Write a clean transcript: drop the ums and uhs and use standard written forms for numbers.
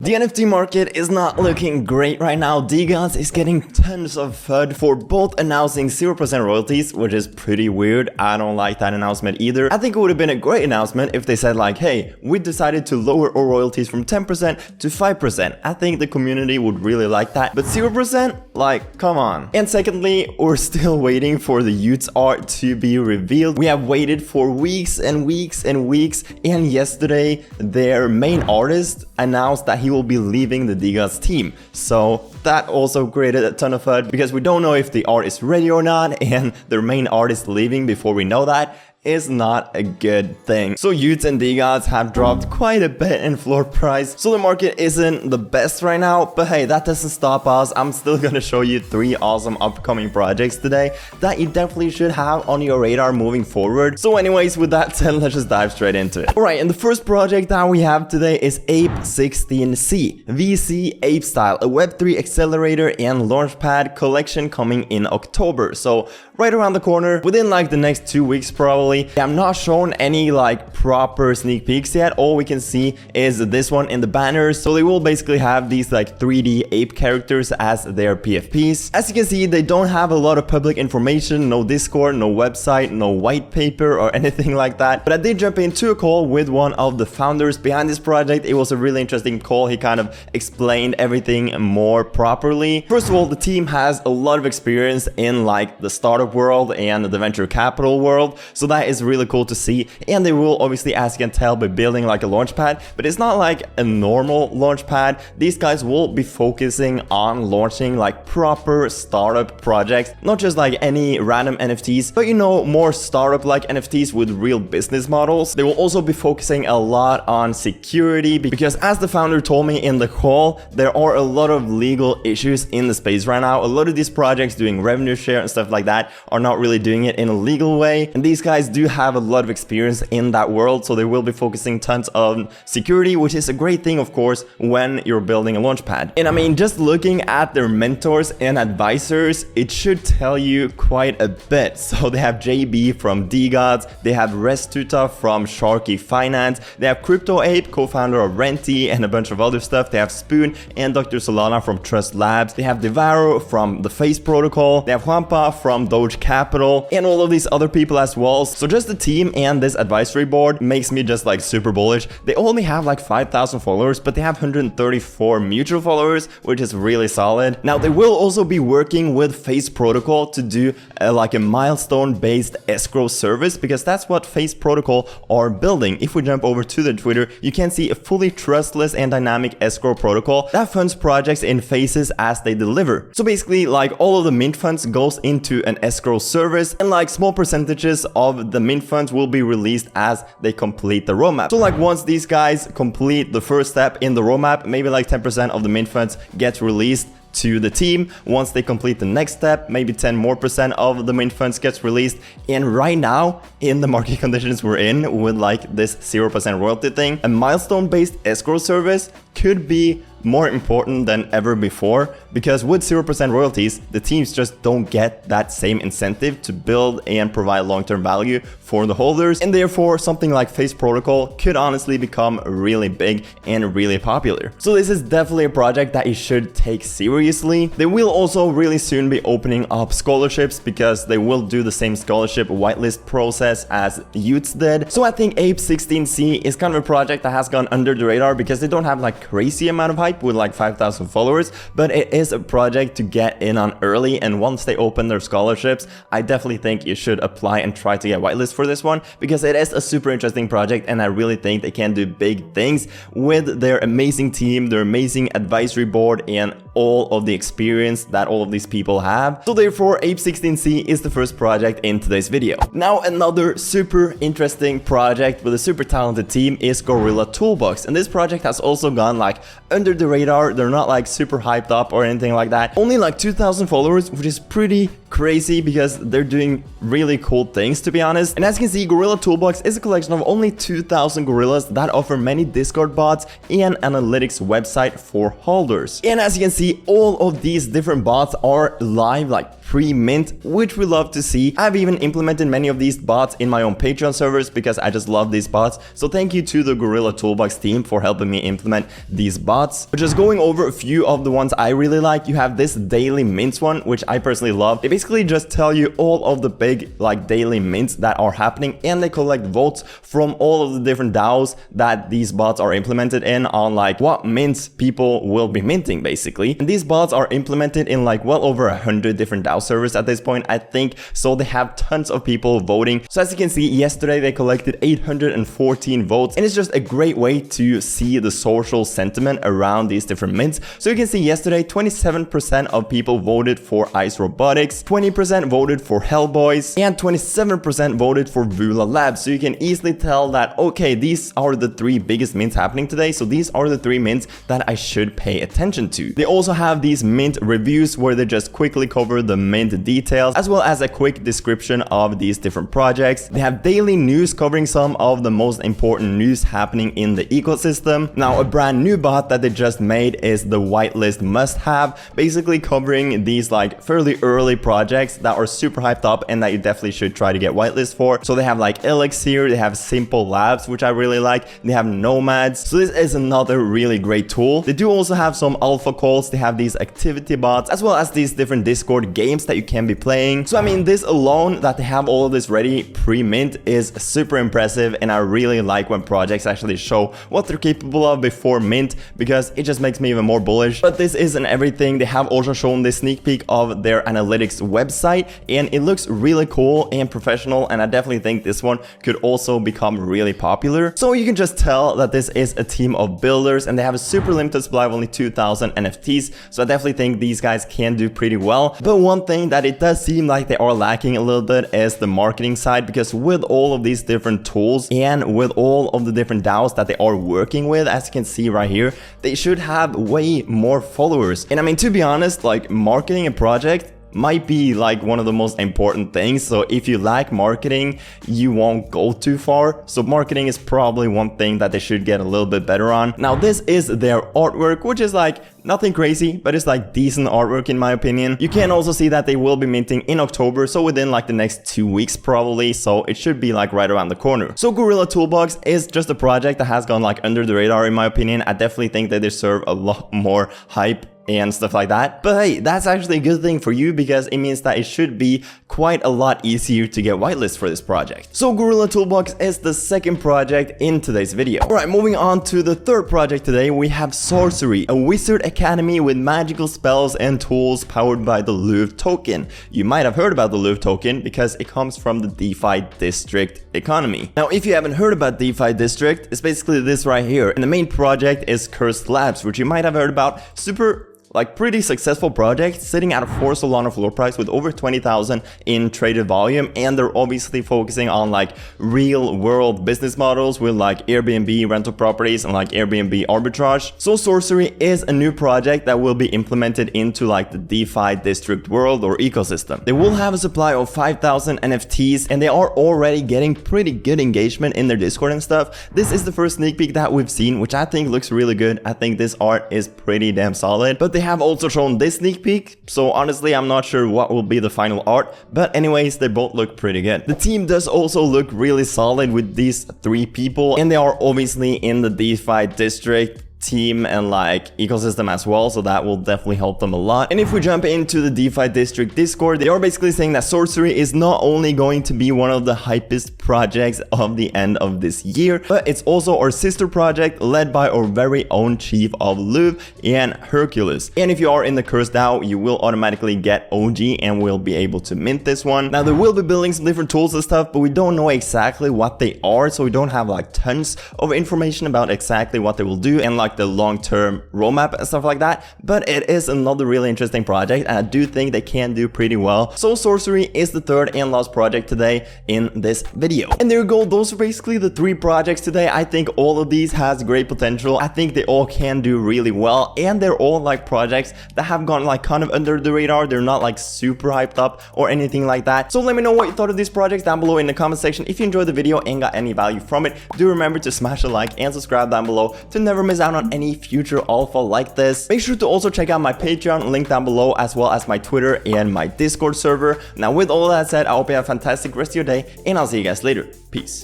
The NFT market is not looking great right now. DeGods is getting tons of FUD for both announcing 0% royalties, which is pretty weird. I don't like that announcement either. I think it would have been a great announcement if they said like, hey, we decided to lower our royalties from 10% to 5%. I think the community would really like that. But 0%? Like, come on. And secondly, we're still waiting for the Utes art to be revealed. We have waited for weeks and weeks and weeks. And yesterday, their main artist announced that he will be leaving the DeGods team. So that also created a ton of FUD because we don't know if the art is ready or not, and their main artist leaving before we know that is not a good thing. So Utes and DeGods have dropped quite a bit in floor price. So the market isn't the best right now, but hey, that doesn't stop us. I'm still gonna show you 3 awesome upcoming projects today that you definitely should have on your radar moving forward. So anyways, with that said, let's just dive straight into it. Alright, and the first project that we have today is Ape16C, VC Ape Style, a Web3 accelerator and launchpad collection coming in October. So right around the corner, within like the next 2 weeks probably. I'm not shown any like proper sneak peeks yet. All we can see is this one in the banners. So they will basically have these like 3D ape characters as their PFPs. As you can see, they don't have a lot of public information, no Discord, no website, no white paper or anything like that. But I did jump into a call with one of the founders behind this project. It was a really interesting call. He kind of explained everything more properly. First of all, the team has a lot of experience in like the startup world and the venture capital world. So that is really cool to see, and they will obviously, as you can tell, be building like a launchpad, but it's not like a normal launchpad. These guys will be focusing on launching like proper startup projects, not just like any random NFTs, but you know, more startup like NFTs with real business models. They will also be focusing a lot on security because, as the founder told me in the call, there are a lot of legal issues in the space right now. A lot of these projects doing revenue share and stuff like that are not really doing it in a legal way, and these guys do have a lot of experience in that world, so they will be focusing tons on security, which is a great thing, of course, when you're building a launchpad. And I mean, just looking at their mentors and advisors, it should tell you quite a bit. So they have JB from DeGods, they have Restuta from Sharky Finance, they have Crypto Ape, co-founder of Renty, and a bunch of other stuff. They have Spoon and Dr. Solana from Trust Labs, they have Devaro from the Face Protocol, they have Juanpa from Doge Capital, and all of these other people as well. So just the team and this advisory board makes me just like super bullish. They only have like 5,000 followers, but they have 134 mutual followers, which is really solid. Now they will also be working with Face Protocol to do like a milestone based escrow service, because that's what Face Protocol are building. If we jump over to the Twitter, you can see a fully trustless and dynamic escrow protocol that funds projects in phases as they deliver. So basically, like, all of the mint funds goes into an escrow service, and like small percentages of the mint funds will be released as they complete the roadmap. So like once these guys complete the first step in the roadmap, maybe like 10% of the mint funds gets released to the team. Once they complete the next step, maybe 10% more of the mint funds gets released. And right now, in the market conditions we're in with like this 0% royalty thing, a milestone based escrow service could be more important than ever before, because with 0% royalties, the teams just don't get that same incentive to build and provide long-term value for the holders, and therefore something like Face Protocol could honestly become really big and really popular. So this is definitely a project that you should take seriously. They will also really soon be opening up scholarships, because they will do the same scholarship whitelist process as Utes did. So I think Ape16C is kind of a project that has gone under the radar because they don't have like crazy amount of hype with like 5,000 followers, but it is a project to get in on early, and once they open their scholarships, I definitely think you should apply and try to get whitelist for this one, because it is a super interesting project, and I really think they can do big things with their amazing team, their amazing advisory board, and all of the experience that all of these people have. So therefore, Ape16C is the first project in today's video. Now, another super interesting project with a super talented team is Gorilla Toolbox, and this project has also gone like under the radar. They're not like super hyped up or anything like that. Only like 2,000 followers, which is pretty crazy because they're doing really cool things, to be honest. And as you can see, Gorilla Toolbox is a collection of only 2,000 gorillas that offer many Discord bots and analytics website for holders. And as you can see, all of these different bots are live like pre-mint, which we love to see. I've even implemented many of these bots in my own Patreon servers because I just love these bots. So thank you to the Gorilla Toolbox team for helping me implement these bots. But just going over a few of the ones I really like, you have this daily mints one, which I personally love. They basically just tell you all of the big like daily mints that are happening, and they collect votes from all of the different DAOs that these bots are implemented in on like what mints people will be minting basically. And these bots are implemented in like well over 100 different DAO servers at this point, I think. So they have tons of people voting. So as you can see, yesterday they collected 814 votes, and it's just a great way to see the social sentiment around these different mints. So you can see yesterday 27% of people voted for Ice Robotics, 20% voted for Hellboys, and 27% voted for Vula Labs. So you can easily tell that, okay, these are the three biggest mints happening today. So these are the three mints that I should pay attention to. They also have these mint reviews where they just quickly cover the mint details, as well as a quick description of these different projects. They have daily news covering some of the most important news happening in the ecosystem. Now, a brand new bot that they just made is the whitelist must have, basically covering these like fairly early projects that are super hyped up and that you definitely should try to get whitelist for. So they have like Elixir, they have Simple Labs, which I really like. They have Nomads. So this is another really great tool. They do also have some alpha calls. They have these activity bots, as well as these different Discord games that you can be playing. So I mean, this alone, that they have all of this ready pre-mint, is super impressive, and I really like when projects actually show what they're capable of before mint, because it just makes me even more bullish. But this isn't everything. They have also shown this sneak peek of their analytics website, and it looks really cool and professional, and I definitely think this one could also become really popular. So you can just tell that this is a team of builders, and they have a super limited supply of only 2,000 NFTs. So I definitely think these guys can do pretty well. But one thing that it does seem like they are lacking a little bit is the marketing side, because with all of these different tools and with all of the different DAOs that they are working with, as you can see right here, they should have way more followers. And I mean, to be honest, like marketing a project might be like one of the most important things. So if you lack marketing, you won't go too far. So marketing is probably one thing that they should get a little bit better on. Now, this is their artwork, which is like nothing crazy, but it's like decent artwork in my opinion. You can also see that they will be minting in October, so within like the next 2 weeks probably. So it should be like right around the corner. So Gorilla Toolbox is just a project that has gone like under the radar in my opinion. I definitely think they deserve a lot more hype and stuff like that. But hey, that's actually a good thing for you, because it means that it should be quite a lot easier to get whitelist for this project. So Gorilla Toolbox is the second project in today's video. Alright, moving on to the third project today, we have Sorcery, a wizard academy with magical spells and tools powered by the Louvre token. You might have heard about the Louvre token because it comes from the DeFi district economy. Now, if you haven't heard about DeFi district, it's basically this right here. And the main project is Cursed Labs, which you might have heard about. Super like pretty successful project, sitting at a 4 Solana floor price with over 20,000 in traded volume, and they're obviously focusing on like real world business models with like Airbnb rental properties and like Airbnb arbitrage. So Sorcery is a new project that will be implemented into like the DeFi district world or ecosystem. They will have a supply of 5,000 NFTs, and they are already getting pretty good engagement in their Discord and stuff. This is the first sneak peek that we've seen, which I think looks really good. I think this art is pretty damn solid, but they have also shown this sneak peek, so honestly I'm not sure what will be the final art, but anyways, they both look pretty good. The team does also look really solid with these 3 people, and they are obviously in the DeFi district team and like ecosystem as well, so that will definitely help them a lot. And if we jump into the DeFi district Discord, they are basically saying that Sorcery is not only going to be one of the hypest projects of the end of this year, but it's also our sister project led by our very own chief of Louvre and Hercules. And if you are in the Cursed DAO, you will automatically get OG and will be able to mint this one. Now, they will be building some different tools and stuff, but we don't know exactly what they are, so we don't have like tons of information about exactly what they will do and like the long-term roadmap and stuff like that. But it is another really interesting project, and I do think they can do pretty well. So Sorcery is the third and last project today in this video. And there you go, those are basically the 3 projects today. I think all of these has great potential. I think they all can do really well, and they're all like projects that have gone like kind of under the radar. They're not like super hyped up or anything like that. So let me know what you thought of these projects down below in the comment section. If you enjoyed the video and got any value from it, do remember to smash a like and subscribe down below to never miss out on on any future alpha like this. Make sure to also check out my Patreon, link down below, as well as my Twitter and my Discord server. Now with all that said, I hope you have a fantastic rest of your day, and I'll see you guys later. Peace.